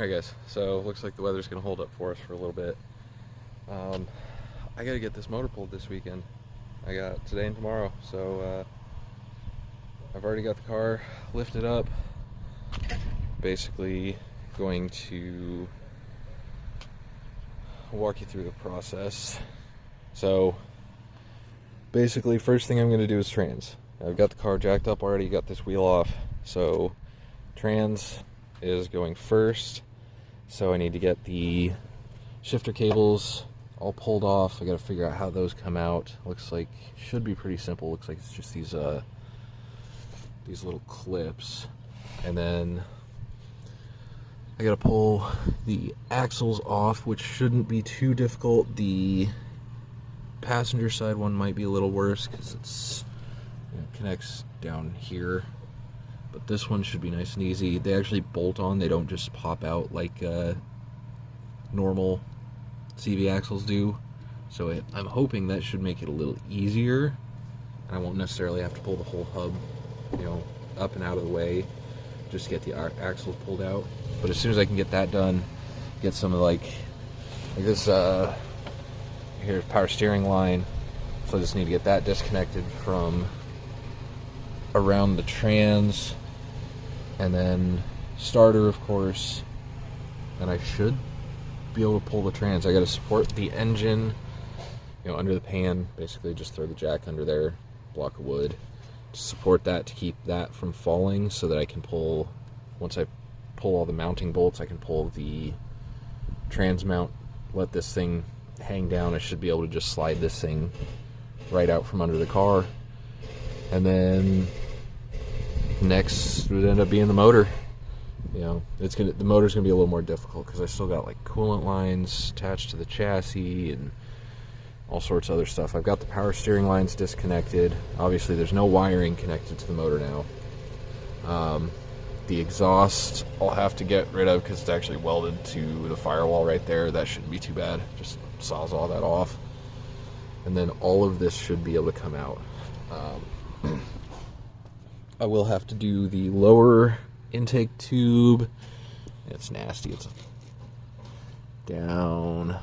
Alright guys, so looks like the weather's gonna hold up for us for a little bit. I gotta get this motor pulled this weekend. I got today and tomorrow, so I've already got the car lifted up. Basically going to walk you through the process. So basically first thing I'm gonna do is trans. I've got the car jacked up already, got this wheel off, so trans is going first. So I need to get the shifter cables all pulled off. I got to figure out how those come out. Looks like should be pretty simple. Looks like it's just these little clips, and then I got to pull the axles off, which shouldn't be too difficult. The passenger side one might be a little worse because it connects down here, but this one should be nice and easy. They actually bolt on, they don't just pop out like normal CV axles do, so I'm hoping that should make it a little easier, and I won't necessarily have to pull the whole hub, up and out of the way, just to get the axles pulled out. But as soon as I can get that done, get some of like this, here's power steering line, so I just need to get that disconnected from around the trans, and then starter, of course, and I should be able to pull the trans. I got to support the engine, under the pan. Basically just throw the jack under there, block of wood, to support that, to keep that from falling, so that I can pull, once I pull all the mounting bolts, I can pull the trans mount, let this thing hang down. I should be able to just slide this thing right out from under the car, and then next would end up being the motor. The motor's gonna be a little more difficult because I still got like coolant lines attached to the chassis and all sorts of other stuff. I've got the power steering lines disconnected. Obviously there's no wiring connected to the motor now. The exhaust I'll have to get rid of because it's actually welded to the firewall right there. That shouldn't be too bad. Just saws all that off, and then all of this should be able to come out. I will have to do the lower intake tube. It's nasty. It's down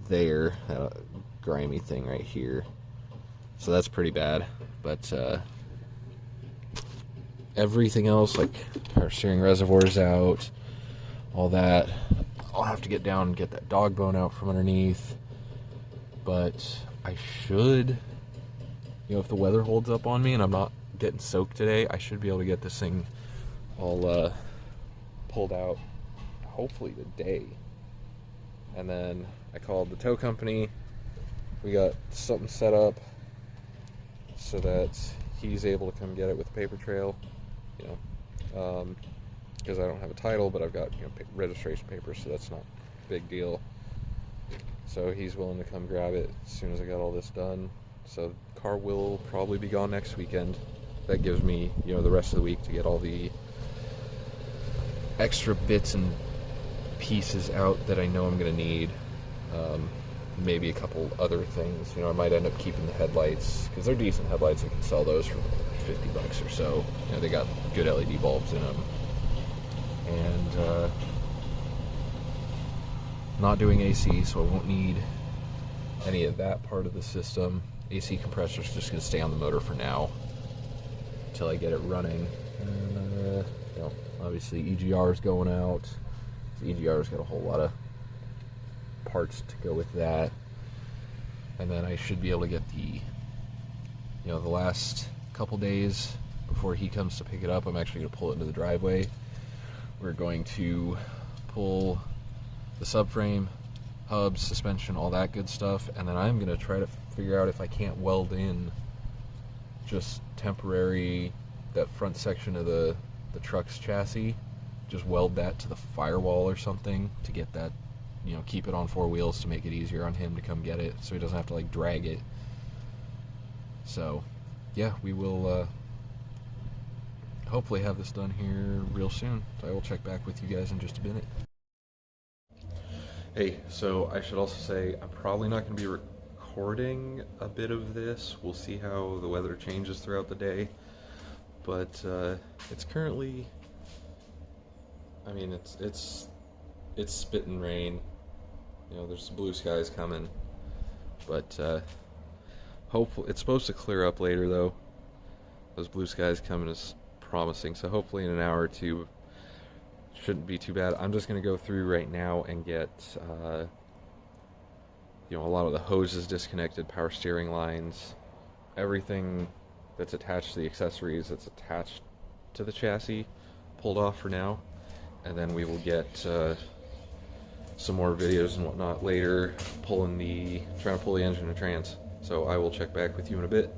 there, that grimy thing right here. So that's pretty bad. But everything else, like power steering reservoirs out, all that, I'll have to get down and get that dog bone out from underneath. But I should, if the weather holds up on me and I'm not getting soaked today, I should be able to get this thing all pulled out hopefully today. And then I called the tow company. We got something set up so that he's able to come get it with a paper trail, because I don't have a title, but I've got registration papers, so that's not a big deal. So he's willing to come grab it as soon as I got all this done. So the car will probably be gone next weekend. That gives me, the rest of the week to get all the extra bits and pieces out that I know I'm going to need. Maybe a couple other things. I might end up keeping the headlights, because they're decent headlights. I can sell those for $50 or so. They got good LED bulbs in them. And not doing AC, so I won't need any of that part of the system. AC compressor's just going to stay on the motor for now until I get it running. And obviously EGR is going out. The EGR's got a whole lot of parts to go with that. And then I should be able to get the last couple days before he comes to pick it up, I'm actually going to pull it into the driveway. We're going to pull the subframe, hubs, suspension, all that good stuff, and then I'm going to try to figure out if I can't weld in just temporary, that front section of the truck's chassis, just weld that to the firewall or something to get that, keep it on four wheels to make it easier on him to come get it, so he doesn't have to like drag it. So yeah, we will hopefully have this done here real soon. So I will check back with you guys in just a minute. Hey, so I should also say I'm probably not going to be recording a bit of this. We'll see how the weather changes throughout the day. But it's currently I mean, it's spitting rain. You know, there's blue skies coming, but hopefully it's supposed to clear up later though. Those blue skies coming is promising, so hopefully in an hour or two shouldn't be too bad. I'm just gonna go through right now and get you know, a lot of the hoses disconnected, power steering lines, everything that's attached to the accessories that's attached to the chassis pulled off for now, and then we will get some more videos and whatnot later, trying to pull the engine and trans. So I will check back with you in a bit.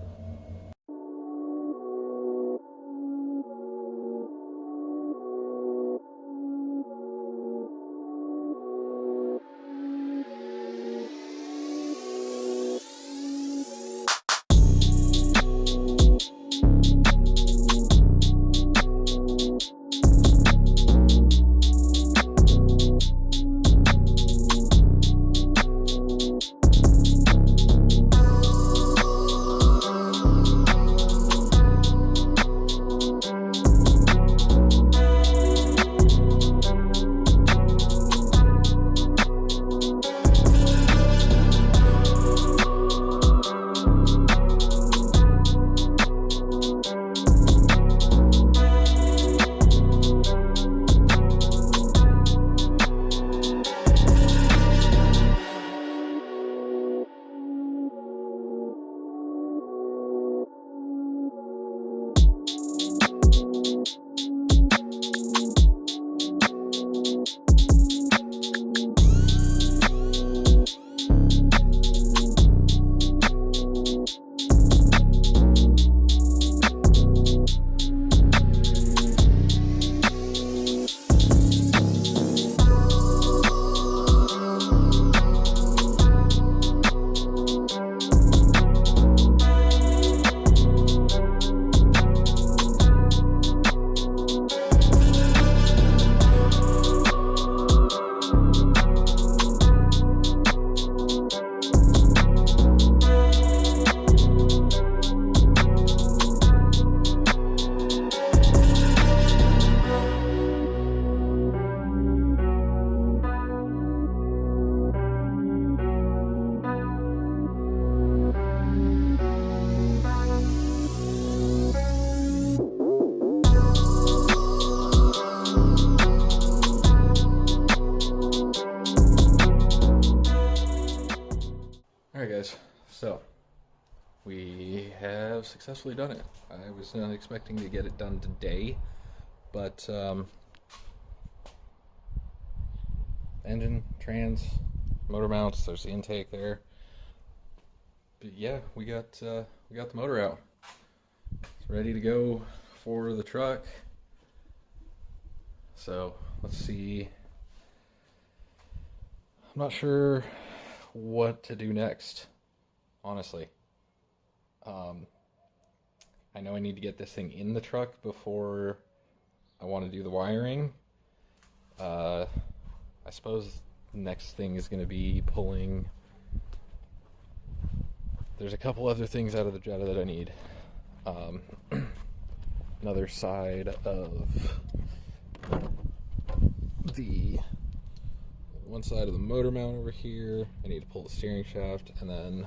Alright guys, so we have successfully done it. I was not expecting to get it done today, but engine, trans, motor mounts, there's the intake there. But yeah, we got the motor out. It's ready to go for the truck. So let's see. I'm not sure what to do next, honestly. I know I need to get this thing in the truck before I want to do the wiring. I suppose the next thing is going to be pulling. There's a couple other things out of the Jetta that I need. Another side of the one side of the motor mount over here. I need to pull the steering shaft, and then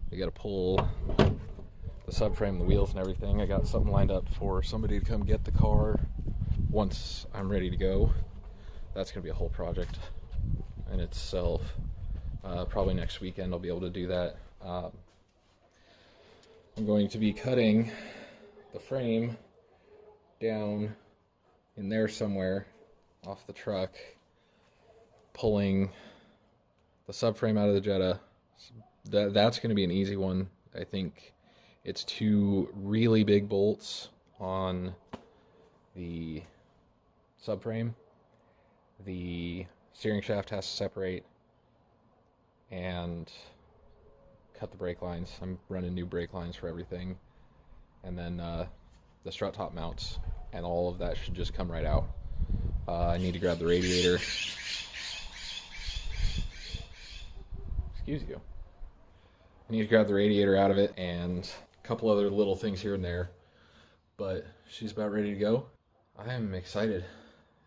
we got to pull the subframe, the wheels, and everything. I got something lined up for somebody to come get the car once I'm ready to go. That's going to be a whole project in itself. Probably next weekend I'll be able to do that. I'm going to be cutting the frame down in there somewhere off the truck, pulling the subframe out of the Jetta. That's going to be an easy one. I think it's 2 really big bolts on the subframe. The steering shaft has to separate, and cut the brake lines. I'm running new brake lines for everything. And then the strut top mounts, and all of that should just come right out. I need to grab the radiator. Excuse you. I need to grab the radiator out of it, and a couple other little things here and there. But she's about ready to go. I am excited.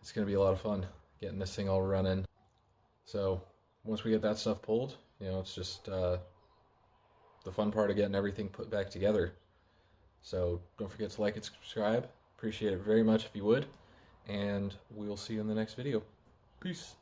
it's going to be a lot of fun getting this thing all running. So once we get that stuff pulled, you know, it's just the fun part of getting everything put back together. So don't forget to like and subscribe. Appreciate it very much if you would. And we'll see you in the next video. Peace.